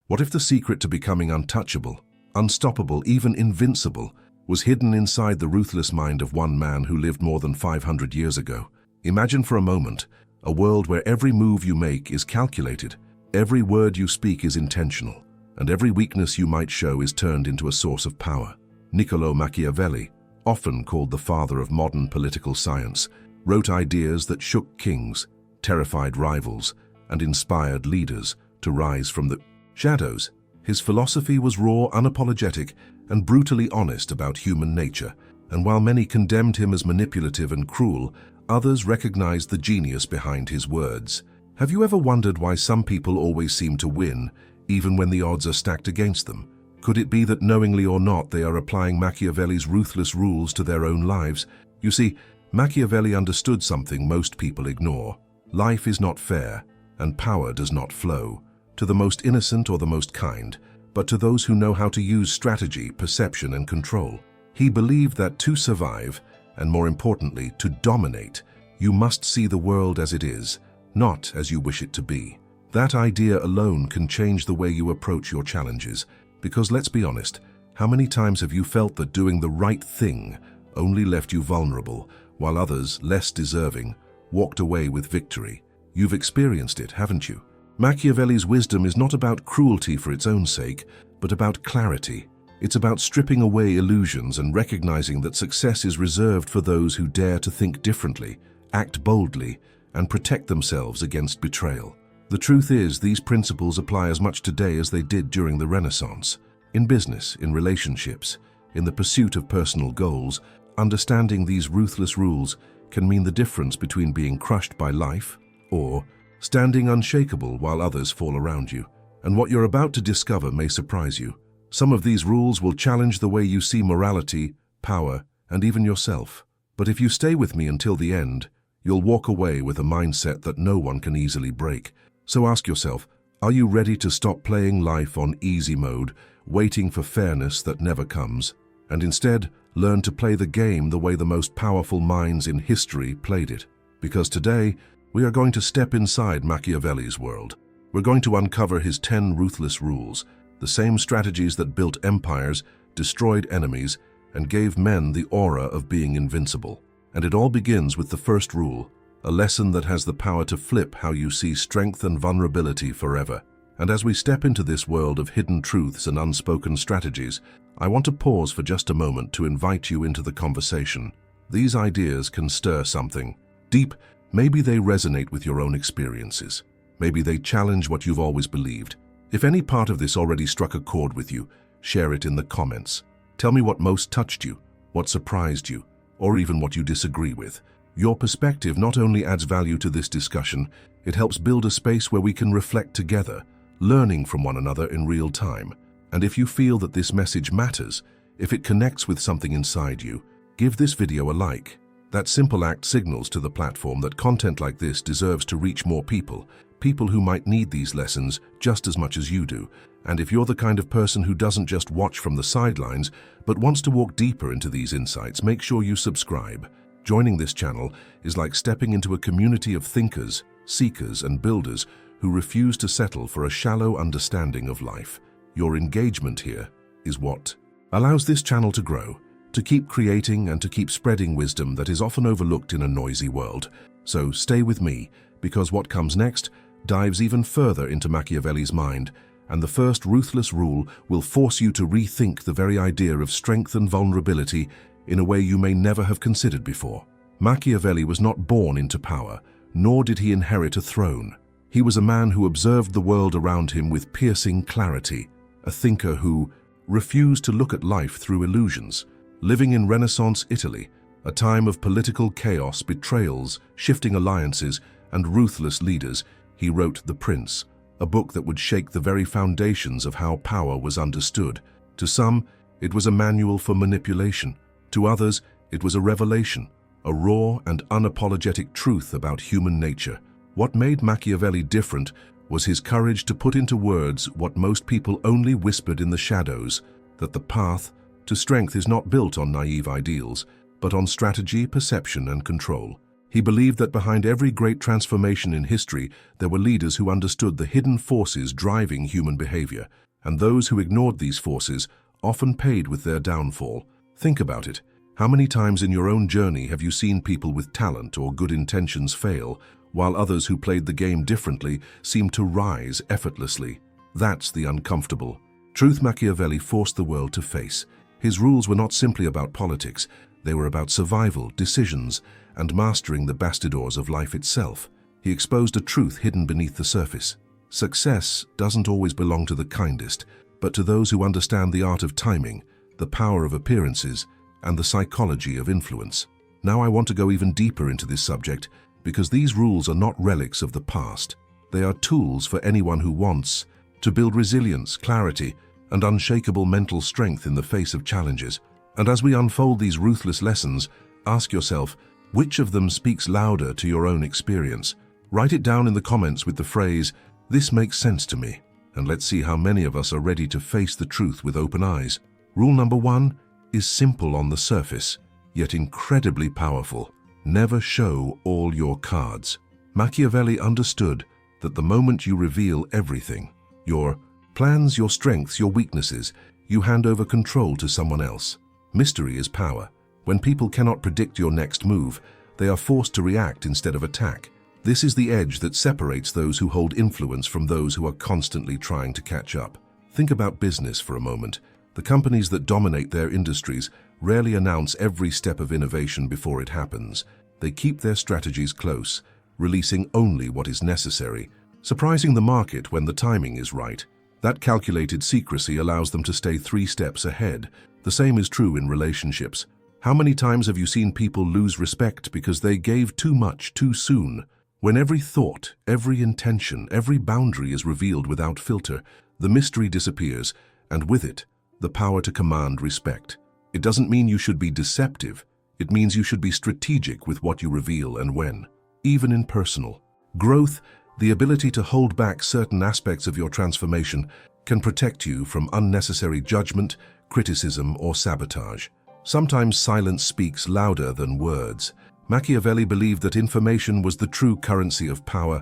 What if the secret to becoming untouchable, unstoppable, even invincible, was hidden inside the ruthless mind of one man who lived more than 500 years ago? Imagine for a moment a world where every move you make is calculated, every word you speak is intentional, and every weakness you might show is turned into a source of power. Niccolo Machiavelli, often called the father of modern political science, wrote ideas that shook kings, terrified rivals, and inspired leaders to rise from the shadows. His philosophy was raw, unapologetic, and brutally honest about human nature, and while many condemned him as manipulative and cruel, others recognized the genius behind his words. Have you ever wondered why some people always seem to win, even when the odds are stacked against them? Could it be that knowingly or not they are applying Machiavelli's ruthless rules to their own lives? You see, Machiavelli understood something most people ignore. Life is not fair, and power does not flow to the most innocent or the most kind, but to those who know how to use strategy, perception, and control. He believed that to survive, and more importantly, to dominate, you must see the world as it is, not as you wish it to be. That idea alone can change the way you approach your challenges, because let's be honest, how many times have you felt that doing the right thing only left you vulnerable, while others, less deserving, walked away with victory? You've experienced it, haven't you? Machiavelli's wisdom is not about cruelty for its own sake, but about clarity. It's about stripping away illusions and recognizing that success is reserved for those who dare to think differently, act boldly, and protect themselves against betrayal. The truth is, these principles apply as much today as they did during the Renaissance. In business, in relationships, in the pursuit of personal goals, understanding these ruthless rules can mean the difference between being crushed by life or standing unshakable while others fall around you. And what you're about to discover may surprise you. Some of these rules will challenge the way you see morality, power, and even yourself. But if you stay with me until the end, you'll walk away with a mindset that no one can easily break. So ask yourself, are you ready to stop playing life on easy mode, waiting for fairness that never comes, and instead learn to play the game the way the most powerful minds in history played it? Because today, we are going to step inside Machiavelli's world. We're going to uncover his 10 ruthless rules, the same strategies that built empires, destroyed enemies, and gave men the aura of being invincible. And it all begins with the first rule, a lesson that has the power to flip how you see strength and vulnerability forever. And as we step into this world of hidden truths and unspoken strategies, I want to pause for just a moment to invite you into the conversation. These ideas can stir something deep. Maybe they resonate with your own experiences. Maybe they challenge what you've always believed. If any part of this already struck a chord with you, share it in the comments. Tell me what most touched you, what surprised you, or even what you disagree with. Your perspective not only adds value to this discussion, it helps build a space where we can reflect together, learning from one another in real time. And if you feel that this message matters, if it connects with something inside you, give this video a like. That simple act signals to the platform that content like this deserves to reach more people who might need these lessons just as much as you do. And if you're the kind of person who doesn't just watch from the sidelines, but wants to walk deeper into these insights, make sure you subscribe. Joining this channel is like stepping into a community of thinkers, seekers, and builders who refuse to settle for a shallow understanding of life. Your engagement here is what allows this channel to grow, to keep creating and to keep spreading wisdom that is often overlooked in a noisy world. So stay with me, because what comes next dives even further into Machiavelli's mind, and the first ruthless rule will force you to rethink the very idea of strength and vulnerability in a way you may never have considered before. Machiavelli was not born into power, nor did he inherit a throne. He was a man who observed the world around him with piercing clarity, a thinker who refused to look at life through illusions. Living in Renaissance Italy, a time of political chaos, betrayals, shifting alliances, and ruthless leaders, he wrote The Prince, a book that would shake the very foundations of how power was understood. To some, it was a manual for manipulation. To others, it was a revelation, a raw and unapologetic truth about human nature. What made Machiavelli different was his courage to put into words what most people only whispered in the shadows, that the path to strength is not built on naive ideals, but on strategy, perception, and control. He believed that behind every great transformation in history, there were leaders who understood the hidden forces driving human behavior, and those who ignored these forces often paid with their downfall. Think about it. How many times in your own journey have you seen people with talent or good intentions fail, while others who played the game differently seemed to rise effortlessly? That's the uncomfortable truth Machiavelli forced the world to face. His rules were not simply about politics, they were about survival, decisions, and mastering the bastidors of life itself. He exposed a truth hidden beneath the surface. Success doesn't always belong to the kindest, but to those who understand the art of timing, the power of appearances, and the psychology of influence. Now I want to go even deeper into this subject because these rules are not relics of the past. They are tools for anyone who wants to build resilience, clarity, and unshakable mental strength in the face of challenges. And as we unfold these ruthless lessons, ask yourself, which of them speaks louder to your own experience? Write it down in the comments with the phrase, "This makes sense to me," and let's see how many of us are ready to face the truth with open eyes. Rule number 1 is simple on the surface, yet incredibly powerful. Never show all your cards. Machiavelli understood that the moment you reveal everything, your plans, your strengths, your weaknesses, you hand over control to someone else. Mystery is power. When people cannot predict your next move, they are forced to react instead of attack. This is the edge that separates those who hold influence from those who are constantly trying to catch up. Think about business for a moment. The companies that dominate their industries rarely announce every step of innovation before it happens. They keep their strategies close, releasing only what is necessary, surprising the market when the timing is right. That calculated secrecy allows them to stay 3 steps ahead. The same is true in relationships. How many times have you seen people lose respect because they gave too much too soon? When every thought, every intention, every boundary is revealed without filter, the mystery disappears, and with it, the power to command respect. It doesn't mean you should be deceptive. It means you should be strategic with what you reveal and when. Even in personal growth, the ability to hold back certain aspects of your transformation can protect you from unnecessary judgment, criticism, or sabotage. Sometimes silence speaks louder than words. Machiavelli believed that information was the true currency of power,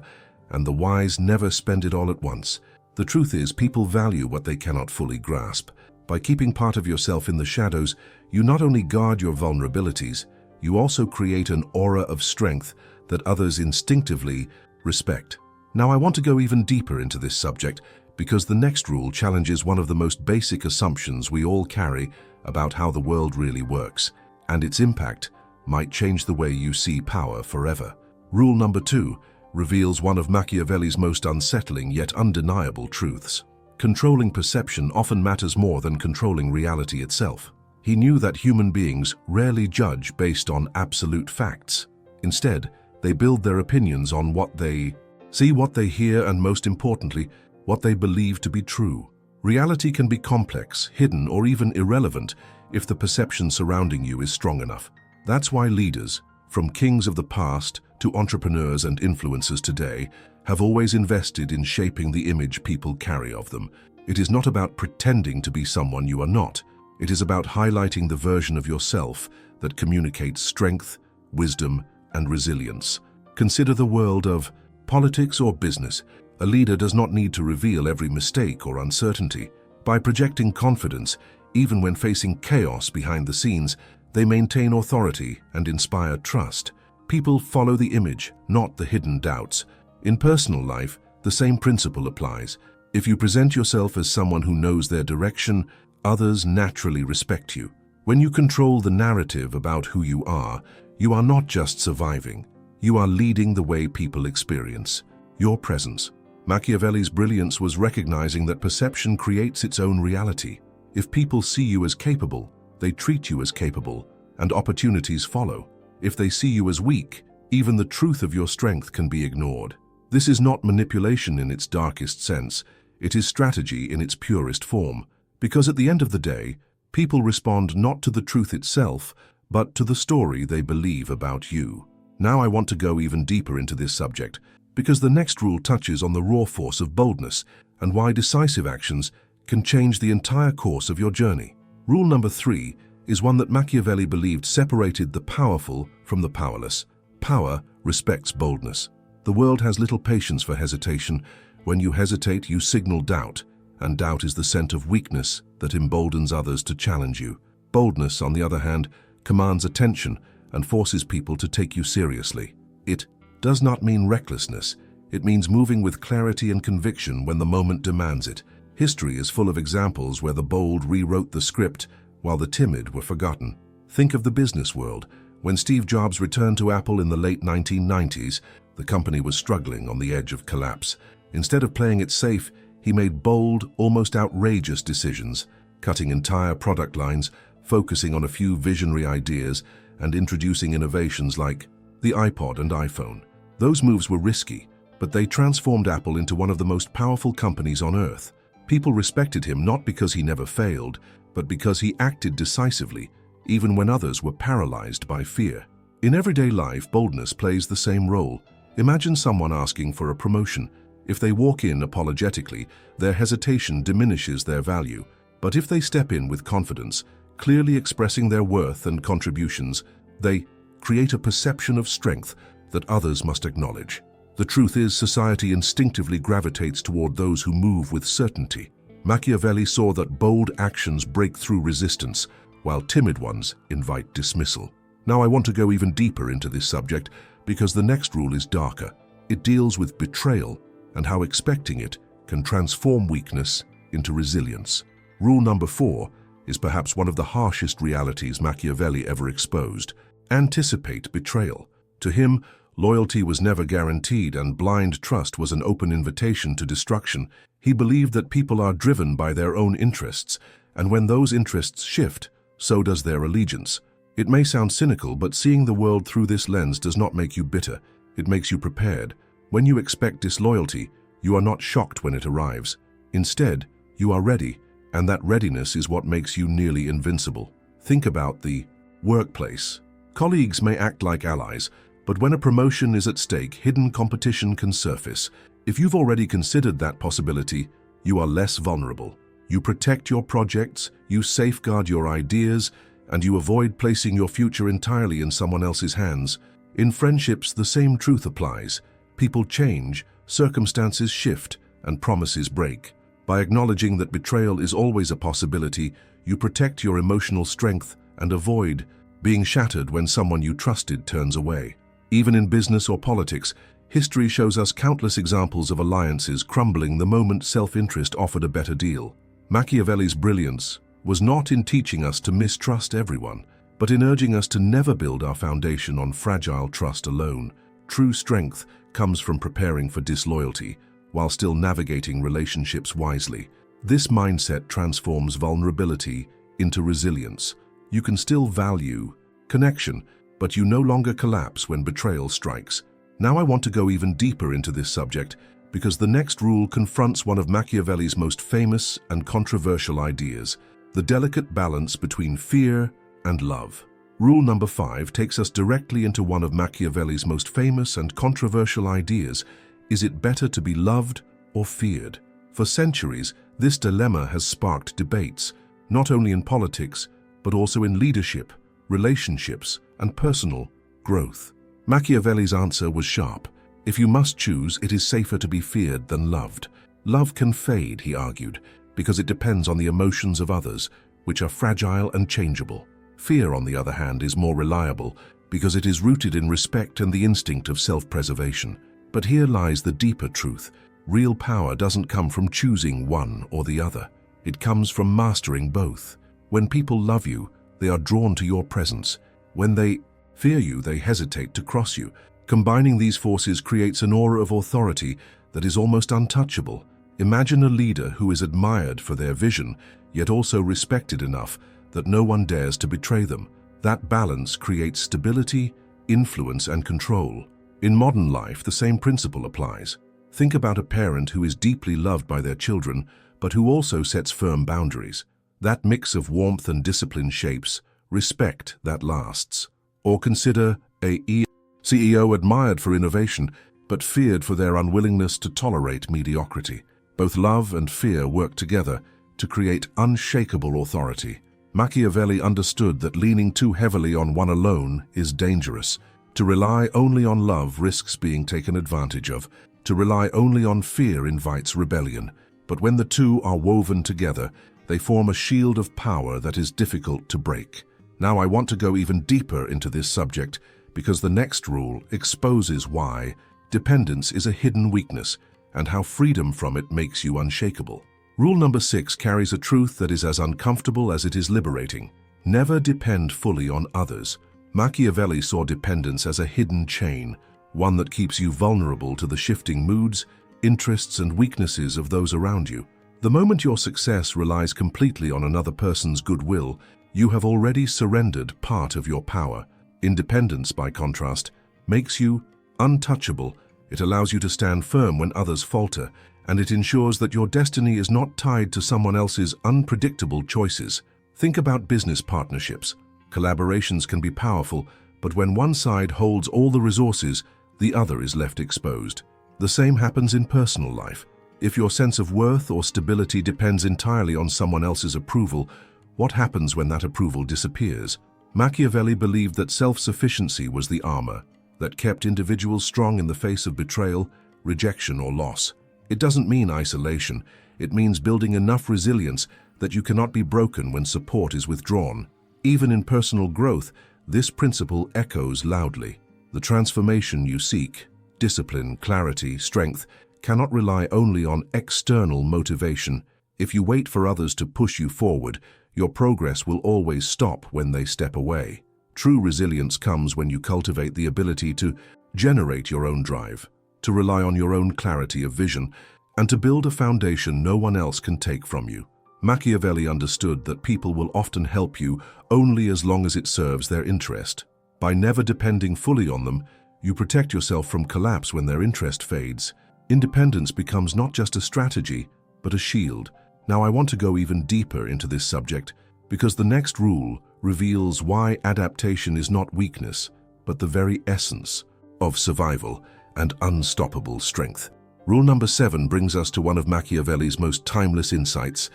and the wise never spend it all at once. The truth is, people value what they cannot fully grasp. By keeping part of yourself in the shadows, you not only guard your vulnerabilities, you also create an aura of strength that others instinctively respect. Now I want to go even deeper into this subject because the next rule challenges one of the most basic assumptions we all carry about how the world really works, and its impact might change the way you see power forever. Rule number 2 reveals one of Machiavelli's most unsettling yet undeniable truths. Controlling perception often matters more than controlling reality itself. He knew that human beings rarely judge based on absolute facts. Instead, they build their opinions on what they see, what they hear, and most importantly, what they believe to be true. Reality can be complex, hidden, or even irrelevant if the perception surrounding you is strong enough. That's why leaders, from kings of the past to entrepreneurs and influencers today, have always invested in shaping the image people carry of them. It is not about pretending to be someone you are not. It is about highlighting the version of yourself that communicates strength, wisdom, and resilience. Consider the world of politics or business. A leader does not need to reveal every mistake or uncertainty. By projecting confidence, even when facing chaos behind the scenes, they maintain authority and inspire trust. People follow the image, not the hidden doubts. In personal life, the same principle applies. If you present yourself as someone who knows their direction, others naturally respect you. When you control the narrative about who you are not just surviving. You are leading the way people experience your presence. Machiavelli's brilliance was recognizing that perception creates its own reality. If people see you as capable, they treat you as capable, and opportunities follow. If they see you as weak, even the truth of your strength can be ignored. This is not manipulation in its darkest sense. It is strategy in its purest form. Because at the end of the day, people respond not to the truth itself, but to the story they believe about you. Now I want to go even deeper into this subject, because the next rule touches on the raw force of boldness and why decisive actions can change the entire course of your journey. Rule number 3 is one that Machiavelli believed separated the powerful from the powerless. Power respects boldness. The world has little patience for hesitation. When you hesitate, you signal doubt, and doubt is the scent of weakness that emboldens others to challenge you. Boldness, on the other hand, commands attention and forces people to take you seriously. It does not mean recklessness. It means moving with clarity and conviction when the moment demands it. History is full of examples where the bold rewrote the script while the timid were forgotten. Think of the business world. When Steve Jobs returned to Apple in the late 1990s, the company was struggling on the edge of collapse. Instead of playing it safe, he made bold, almost outrageous decisions, cutting entire product lines, focusing on a few visionary ideas, and introducing innovations like the iPod and iPhone. Those moves were risky, but they transformed Apple into one of the most powerful companies on earth. People respected him not because he never failed, but because he acted decisively, even when others were paralyzed by fear. In everyday life, boldness plays the same role. Imagine someone asking for a promotion. If they walk in apologetically, their hesitation diminishes their value. But if they step in with confidence, clearly expressing their worth and contributions, they create a perception of strength that others must acknowledge. The truth is, society instinctively gravitates toward those who move with certainty. Machiavelli saw that bold actions break through resistance, while timid ones invite dismissal. Now I want to go even deeper into this subject because the next rule is darker. It deals with betrayal and how expecting it can transform weakness into resilience. Rule number 4 is perhaps one of the harshest realities Machiavelli ever exposed. Anticipate betrayal. To him, loyalty was never guaranteed and blind trust was an open invitation to destruction. He believed that people are driven by their own interests, and when those interests shift, so does their allegiance. It may sound cynical, but seeing the world through this lens does not make you bitter. It makes you prepared. When you expect disloyalty, you are not shocked when it arrives. Instead, you are ready, and that readiness is what makes you nearly invincible. Think about the workplace. Colleagues may act like allies, but when a promotion is at stake, hidden competition can surface. If you've already considered that possibility, you are less vulnerable. You protect your projects, you safeguard your ideas, and you avoid placing your future entirely in someone else's hands. In friendships, the same truth applies. People change, circumstances shift, and promises break. By acknowledging that betrayal is always a possibility, you protect your emotional strength and avoid being shattered when someone you trusted turns away. Even in business or politics, history shows us countless examples of alliances crumbling the moment self-interest offered a better deal. Machiavelli's brilliance was not in teaching us to mistrust everyone, but in urging us to never build our foundation on fragile trust alone. True strength comes from preparing for disloyalty, while still navigating relationships wisely. This mindset transforms vulnerability into resilience. You can still value connection, but you no longer collapse when betrayal strikes. Now I want to go even deeper into this subject because the next rule confronts one of Machiavelli's most famous and controversial ideas: the delicate balance between fear and love. Rule number 5 takes us directly into one of Machiavelli's most famous and controversial ideas. Is it better to be loved or feared? For centuries, this dilemma has sparked debates, not only in politics, but also in leadership, relationships, and personal growth. Machiavelli's answer was sharp. If you must choose, it is safer to be feared than loved. Love can fade, he argued, because it depends on the emotions of others, which are fragile and changeable. Fear, on the other hand, is more reliable because it is rooted in respect and the instinct of self-preservation. But here lies the deeper truth. Real power doesn't come from choosing one or the other. It comes from mastering both. When people love you, they are drawn to your presence. When they fear you, they hesitate to cross you. Combining these forces creates an aura of authority that is almost untouchable. Imagine a leader who is admired for their vision, yet also respected enough that no one dares to betray them. That balance creates stability, influence, and control. In modern life, the same principle applies. Think about a parent who is deeply loved by their children, but who also sets firm boundaries. That mix of warmth and discipline shapes respect that lasts. Or consider a CEO admired for innovation, but feared for their unwillingness to tolerate mediocrity. Both love and fear work together to create unshakable authority. Machiavelli understood that leaning too heavily on one alone is dangerous. To rely only on love risks being taken advantage of. To rely only on fear invites rebellion. But when the two are woven together, they form a shield of power that is difficult to break. Now I want to go even deeper into this subject because the next rule exposes why dependence is a hidden weakness and how freedom from it makes you unshakable. Rule number 6 carries a truth that is as uncomfortable as it is liberating. Never depend fully on others. Machiavelli saw dependence as a hidden chain, one that keeps you vulnerable to the shifting moods, interests, and weaknesses of those around you. The moment your success relies completely on another person's goodwill, you have already surrendered part of your power. Independence, by contrast, makes you untouchable. It allows you to stand firm when others falter, and it ensures that your destiny is not tied to someone else's unpredictable choices. Think about business partnerships. Collaborations can be powerful, but when one side holds all the resources, the other is left exposed. The same happens in personal life. If your sense of worth or stability depends entirely on someone else's approval, what happens when that approval disappears? Machiavelli believed that self-sufficiency was the armor that kept individuals strong in the face of betrayal, rejection, or loss. It doesn't mean isolation. It means building enough resilience that you cannot be broken when support is withdrawn. Even in personal growth, this principle echoes loudly. The transformation you seek, discipline, clarity, strength, cannot rely only on external motivation. If you wait for others to push you forward, your progress will always stop when they step away. True resilience comes when you cultivate the ability to generate your own drive, to rely on your own clarity of vision, and to build a foundation no one else can take from you. Machiavelli understood that people will often help you only as long as it serves their interest. By never depending fully on them, you protect yourself from collapse when their interest fades. Independence becomes not just a strategy, but a shield. Now I want to go even deeper into this subject because the next rule reveals why adaptation is not weakness, but the very essence of survival and unstoppable strength. Rule number 7 brings us to one of Machiavelli's most timeless insights: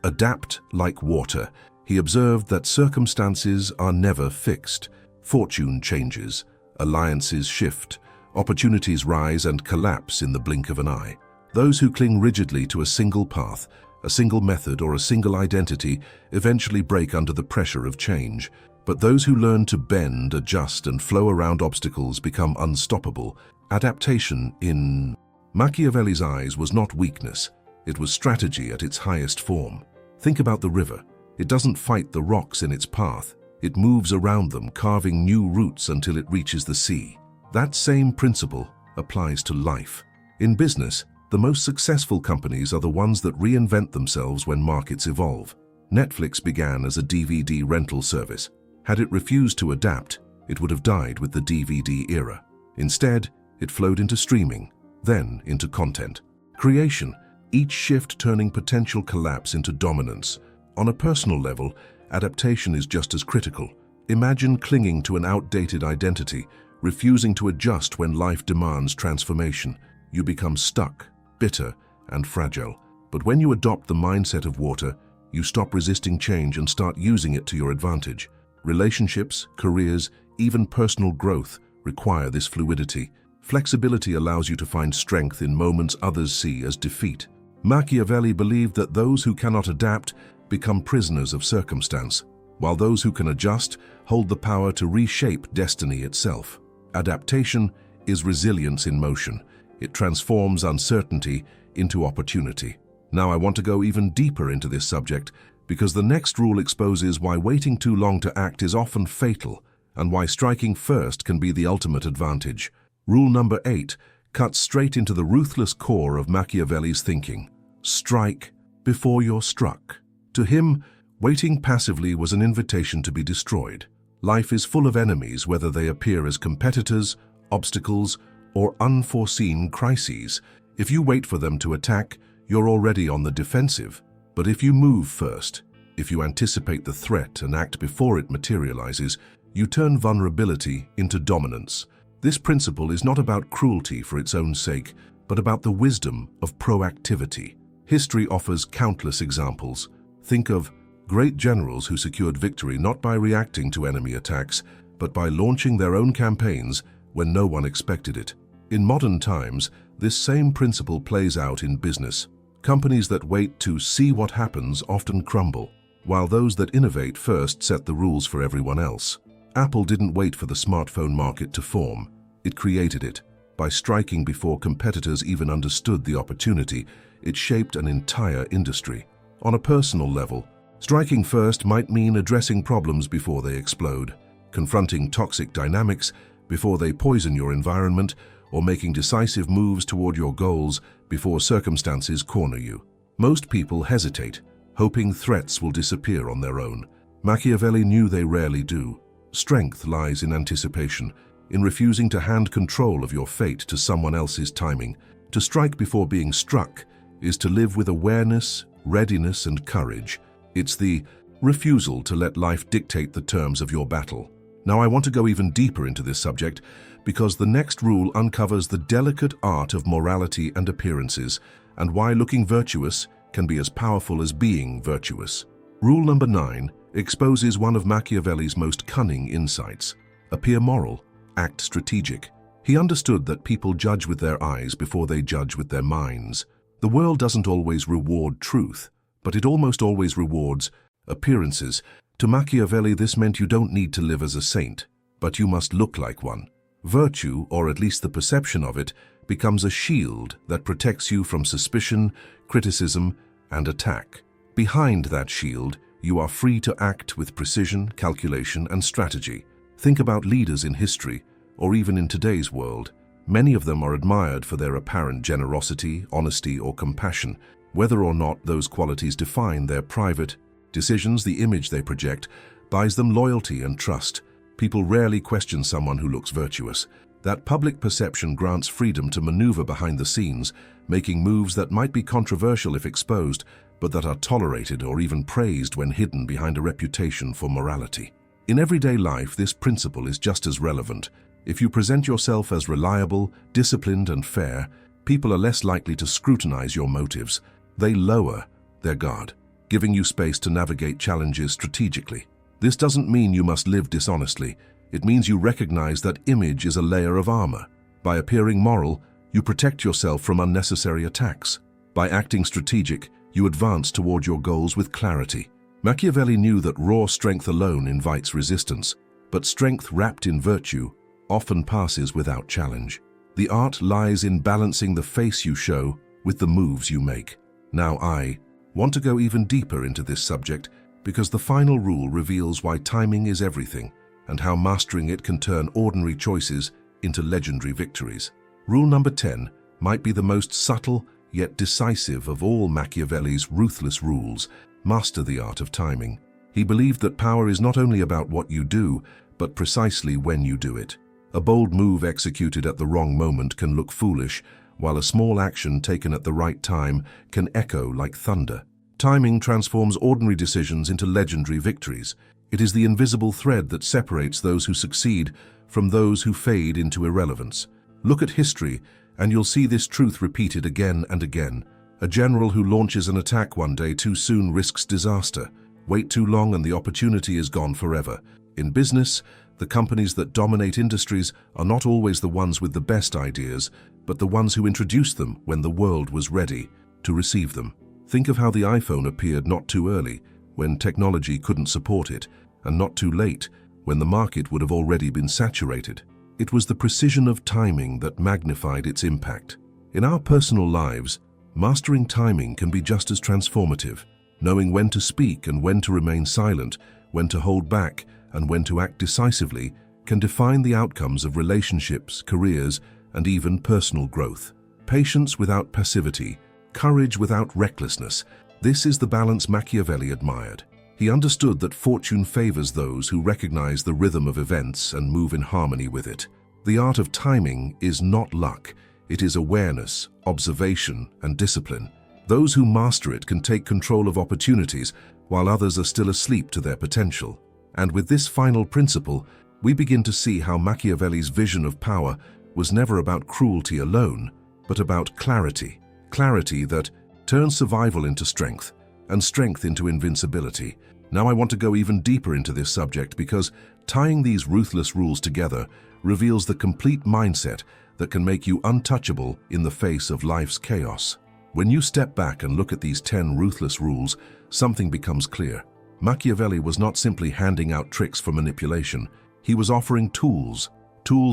adapt like water. He observed that circumstances are never fixed. Fortune changes, alliances shift, opportunities rise and collapse in the blink of an eye. Those who cling rigidly to a single path, a single method, or a single identity eventually break under the pressure of change. But those who learn to bend, adjust, and flow around obstacles become unstoppable. Adaptation, in Machiavelli's eyes, was not weakness. It was strategy at its highest form. Think about the river. It doesn't fight the rocks in its path. It moves around them, carving new routes until it reaches the sea. That same principle applies to life. In business, the most successful companies are the ones that reinvent themselves when markets evolve. Netflix began as a DVD rental service. Had it refused to adapt, it would have died with the DVD era. Instead, it flowed into streaming, then into content creation, each shift turning potential collapse into dominance. On a personal level, adaptation is just as critical. Imagine clinging to an outdated identity, refusing to adjust when life demands transformation. You become stuck, bitter, and fragile. But when you adopt the mindset of water, you stop resisting change and start using it to your advantage. Relationships, careers, even personal growth require this fluidity. Flexibility allows you to find strength in moments others see as defeat. Machiavelli believed that those who cannot adapt become prisoners of circumstance, while those who can adjust hold the power to reshape destiny itself. Adaptation is resilience in motion. It transforms uncertainty into opportunity. Now I want to go even deeper into this subject because the next rule exposes why waiting too long to act is often fatal and why striking first can be the ultimate advantage. Rule number 8 cuts straight into the ruthless core of Machiavelli's thinking. Strike before you're struck. To him, waiting passively was an invitation to be destroyed. Life is full of enemies, whether they appear as competitors, obstacles, or unforeseen crises. If you wait for them to attack, you're already on the defensive. But if you move first, if you anticipate the threat and act before it materializes, you turn vulnerability into dominance. This principle is not about cruelty for its own sake, but about the wisdom of proactivity. History offers countless examples. Think of great generals who secured victory not by reacting to enemy attacks, but by launching their own campaigns when no one expected it. In modern times, this same principle plays out in business. Companies that wait to see what happens often crumble, while those that innovate first set the rules for everyone else. Apple didn't wait for the smartphone market to form. It created it. By striking before competitors even understood the opportunity, it shaped an entire industry. On a personal level, striking first might mean addressing problems before they explode, confronting toxic dynamics before they poison your environment, or making decisive moves toward your goals before circumstances corner you. Most people hesitate, hoping threats will disappear on their own. Machiavelli knew they rarely do. Strength lies in anticipation, in refusing to hand control of your fate to someone else's timing. To strike before being struck is to live with awareness, readiness, and courage. It's the refusal to let life dictate the terms of your battle. Now, I want to go even deeper into this subject because the next rule uncovers the delicate art of morality and appearances, and why looking virtuous can be as powerful as being virtuous. Rule number 9 exposes one of Machiavelli's most cunning insights. Appear moral, act strategic. He understood that people judge with their eyes before they judge with their minds. The world doesn't always reward truth, but it almost always rewards appearances. To Machiavelli, this meant you don't need to live as a saint, but you must look like one. Virtue, or at least the perception of it, becomes a shield that protects you from suspicion, criticism, and attack. Behind that shield, you are free to act with precision, calculation, and strategy. Think about leaders in history, or even in today's world. Many of them are admired for their apparent generosity, honesty, or compassion. Whether or not those qualities define their private decisions, the image they project buys them loyalty and trust. People rarely question someone who looks virtuous. That public perception grants freedom to maneuver behind the scenes, making moves that might be controversial if exposed, but that are tolerated or even praised when hidden behind a reputation for morality. In everyday life, this principle is just as relevant. If you present yourself as reliable, disciplined, and fair, people are less likely to scrutinize your motives. They lower their guard, giving you space to navigate challenges strategically. This doesn't mean you must live dishonestly. It means you recognize that image is a layer of armor. By appearing moral, you protect yourself from unnecessary attacks. By acting strategic, you advance toward your goals with clarity. Machiavelli knew that raw strength alone invites resistance, but strength wrapped in virtue often passes without challenge. The art lies in balancing the face you show with the moves you make. Now, I want to go even deeper into this subject because the final rule reveals why timing is everything and how mastering it can turn ordinary choices into legendary victories. Rule number 10 might be the most subtle yet decisive of all Machiavelli's ruthless rules. Master the art of timing. He believed that power is not only about what you do, but precisely when you do it. A bold move executed at the wrong moment can look foolish, while a small action taken at the right time can echo like thunder. Timing transforms ordinary decisions into legendary victories. It is the invisible thread that separates those who succeed from those who fade into irrelevance. Look at history, and you'll see this truth repeated again and again. A general who launches an attack one day too soon risks disaster. Wait too long and the opportunity is gone forever. In business, the companies that dominate industries are not always the ones with the best ideas, but the ones who introduced them when the world was ready to receive them. Think of how the iPhone appeared not too early, when technology couldn't support it, and not too late, when the market would have already been saturated. It was the precision of timing that magnified its impact. In our personal lives, mastering timing can be just as transformative. Knowing when to speak and when to remain silent, when to hold back and when to act decisively, can define the outcomes of relationships, careers, and even personal growth. Patience without passivity, courage without recklessness. This is the balance Machiavelli admired. He understood that fortune favors those who recognize the rhythm of events and move in harmony with it. The art of timing is not luck. It is awareness, observation, and discipline. Those who master it can take control of opportunities while others are still asleep to their potential. And with this final principle, we begin to see how Machiavelli's vision of power was never about cruelty alone, but about clarity. Clarity that turns survival into strength, and strength into invincibility. Now I want to go even deeper into this subject because Tying these ruthless rules together reveals the complete mindset that can make you untouchable in the face of life's chaos. When you step back and look at these 10 ruthless rules, something becomes clear. Machiavelli was not simply handing out tricks for manipulation. He was offering tools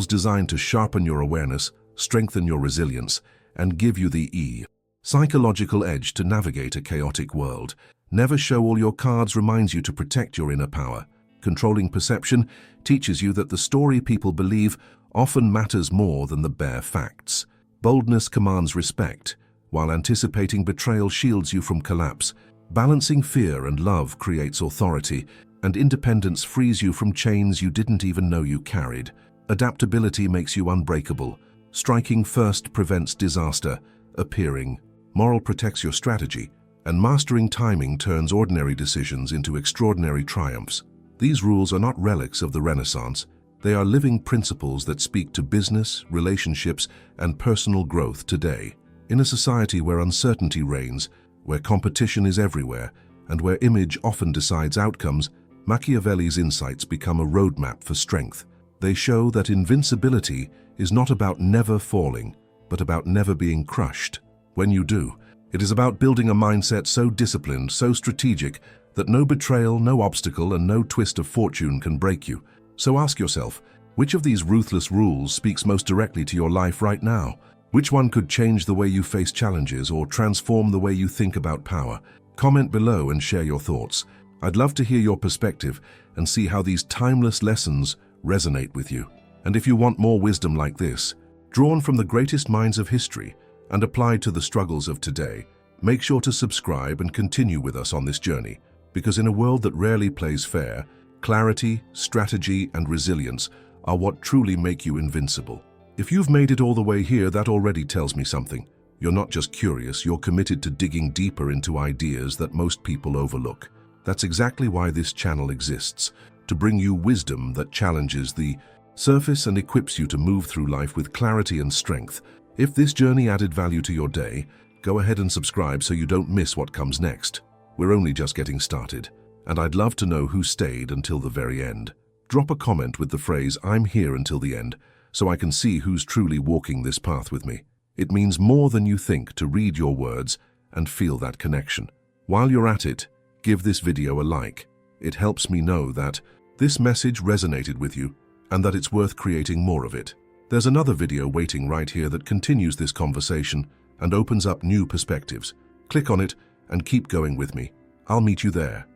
designed to sharpen your awareness, strengthen your resilience, and give you the psychological edge to navigate a chaotic world. Never show all your cards reminds you to protect your inner power. Controlling perception teaches you that the story people believe often matters more than the bare facts. Boldness commands respect, while anticipating betrayal shields you from collapse. Balancing fear and love creates authority, and independence frees you from chains you didn't even know you carried. Adaptability makes you unbreakable. Striking first prevents disaster appearing. Moral protects your strategy, and mastering timing turns ordinary decisions into extraordinary triumphs. These rules are not relics of the Renaissance. They are living principles that speak to business, relationships, and personal growth today. In a society where uncertainty reigns, where competition is everywhere, and where image often decides outcomes, Machiavelli's insights become a roadmap for strength. They show that invincibility is not about never falling, but about never being crushed. When you do, it is about building a mindset so disciplined, so strategic, that no betrayal, no obstacle, and no twist of fortune can break you. So ask yourself, which of these ruthless rules speaks most directly to your life right now? Which one could change the way you face challenges or transform the way you think about power? Comment below and share your thoughts. I'd love to hear your perspective and see how these timeless lessons resonate with you. And if you want more wisdom like this, drawn from the greatest minds of history and applied to the struggles of today, make sure to subscribe and continue with us on this journey, because in a world that rarely plays fair, clarity, strategy, and resilience are what truly make you invincible. If you've made it all the way here, that already tells me something. You're not just curious, you're committed to digging deeper into ideas that most people overlook. That's exactly why this channel exists, to bring you wisdom that challenges the surface and equips you to move through life with clarity and strength. If this journey added value to your day, go ahead and subscribe so you don't miss what comes next. We're only just getting started, and I'd love to know who stayed until the very end. Drop a comment with the phrase, "I'm here until the end," so I can see who's truly walking this path with me. It means more than you think to read your words and feel that connection. While you're at it, give this video a like. It helps me know that this message resonated with you and that it's worth creating more of it. There's another video waiting right here that continues this conversation and opens up new perspectives. Click on it and keep going with me. I'll meet you there.